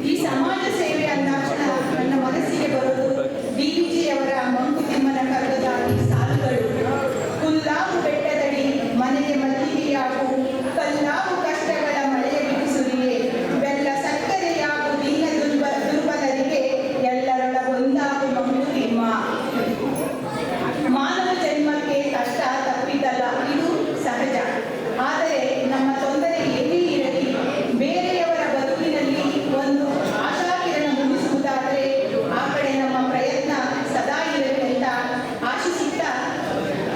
ಈ ಸಮಾಜ ಸೇವೆ ಅಂದಾಕ್ಷಣ ನನ್ನ ಮನಸ್ಸಿಗೆ ಬರೋದು ಡಿವಿಜಿಯವರ ಮಂಕುತಿಮ್ಮನ ಕಗ್ಗದ ಸಾಲುಗಳು. ಹುಲ್ಲಾವು ಬೆಟ್ಟದಡಿ ಮನೆಗೆ ಮಲ್ಲಿಗೆಯಾಗು, ಕಲ್ಲಾವು ಕಷ್ಟಗಳ ಮಳೆಯ ಬಿಡಿಸುರಿಯೇ, ಬೆಲ್ಲ ಸಕ್ಕರೆಯಾಗು ದೀನ ದುರ್ಬಲರಿಗೆ, ಎಲ್ಲರೊಳಗೊಂದಾಗು ಮಂಕುತಿಮ್ಮ. ಮಾನವ ಜನ್ಮಕ್ಕೆ ಕಷ್ಟ ತಪ್ಪಿದ್ದಲ್ಲ, ಇದು ಸಹಜ. ಆದರೆ ನಮ್ಮ ತೊಂದರೆ ಏನೇ ಇರಲಿ, ಬೇರೆಯವರ ಬದುಕಿನಲ್ಲಿ ಒಂದು ಆಶಾಕಿರಣ ಮೂಡಿಸುವುದಾದರೆ ಆ ಕಡೆ ನಮ್ಮ ಪ್ರಯತ್ನ ಸದಾ ಇರಲಿ ಅಂತ ಆಶಿಸುತ್ತಾ,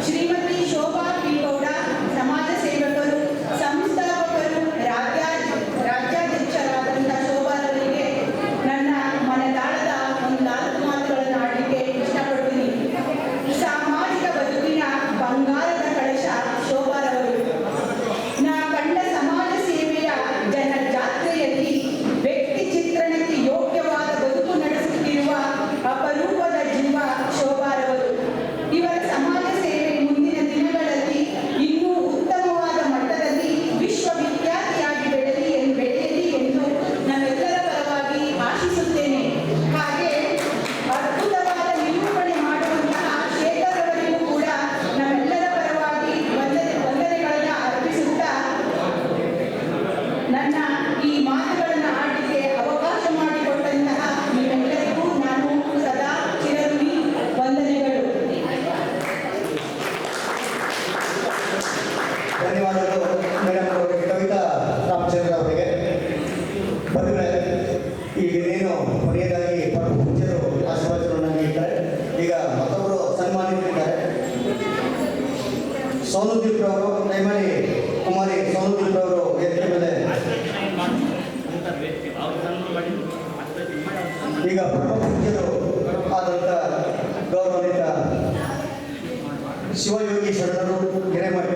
ಶ್ರೀಮತಿ ಶೋಭಾ ಪಿ ಗೌಡ, ಸಮಾಜ ಸೇವಕರು, ಸಂಸ್ಥಾಪಕರು, ರಾಜ್ಯಾಧ್ಯಕ್ಷರಾದಂಥ ಶೋಭಾರವರಿಗೆ ನನ್ನ ಮನದಾಳದ ಒಂದು 4 ಮಾತುಗಳನ್ನು ಆಡಲಿಕ್ಕೆ ಇಷ್ಟಪಡ್ತೀನಿ. ಸಾಮಾಜಿಕ ಬದುಕಿನ ಬಂಗಾರದ ಕಳಶ ಶೋಭಾರವರು. ನಾ ಕಂಡ ಸಮಾಜ ಸೇವೆಯ ಜನ ಜಾತ್ರೆಯಲ್ಲಿ ವ್ಯಕ್ತಿ ಚಿತ್ರಣಕ್ಕೆ ಯೋಗ್ಯವಾದ ಬದುಕು ನಡೆಸುತ್ತಿರುವ ಅಪರೂಪದ ಜೀವ ಶೋಭಾರವರು. ಇವರ ಸಮಾಜ ಸೇವೆ ಮುಂದಿನ ದಿನಗಳಲ್ಲಿ ಇನ್ನೂ ಉತ್ತಮವಾದ ಮಟ್ಟದಲ್ಲಿ ವಿಶ್ವವಿಖ್ಯಾತಿಯಾಗಿ ಬೆಳೆಯಲಿ ಎಂದು ನಾವೆಲ್ಲರ ಪರವಾಗಿ ಆಶಿಸುತ್ತೇನೆ. ಹಾಗೆ ಅದ್ಭುತವಾದ ನಿರೂಪಣೆ ಮಾಡುವಂತಹ ಶೇಖರವರಿಗೂ ಕೂಡ ನಮ್ಮೆಲ್ಲರ ಪರವಾಗಿ ವಂದನೆಗಳನ್ನು ಅರ್ಪಿಸುತ್ತಾ, ನನ್ನ ಈ ಮಾತುಗಳನ್ನು ಆಡಲಿಕ್ಕೆ ಅವಕಾಶ ಮಾಡಿಕೊಟ್ಟಂತಹ ನಿಮ್ಮೆಲ್ಲರಿಗೂ ನಾನು ಸದಾ ಚಿರಋಣಿ. ವಂದನೆಗಳು. ಧನ್ಯವಾದಗಳು ಮೇಡಮ್ ಅವರಿಗೆ, ಕವಿತಾ ರಾಮಚಂದ್ರ ಅವರಿಗೆ. ಬಂದರೆ ಈಗ ಇನ್ನೇನು ಕೊನೆಯದಾಗಿ ಪರಮ ಪೂಜ್ಯರು ಆಶೀರ್ವಾದಗಳನ್ನು ನೀಡಿದ್ದಾರೆ. ಈಗ ಮತ್ತೊಬ್ಬರು ಸನ್ಮಾನಿತರಿದ್ದಾರೆ. ಸೋನುದೀಪ್ ರವರು, ದಯಮಾಡಿ ಕುಮಾರಿ ಸೋನುದೀಪ್ ರವರು ವೇದಿಕೆ ಮೇಲೆ. ಈಗ ಪರಮ ಪೂಜ್ಯರು ಆದಂಥ ಗೌರವಾನ್ವಿತ ಶಿವಯೋಗಿ ಶರಣರು ಹಿರೇಮಠ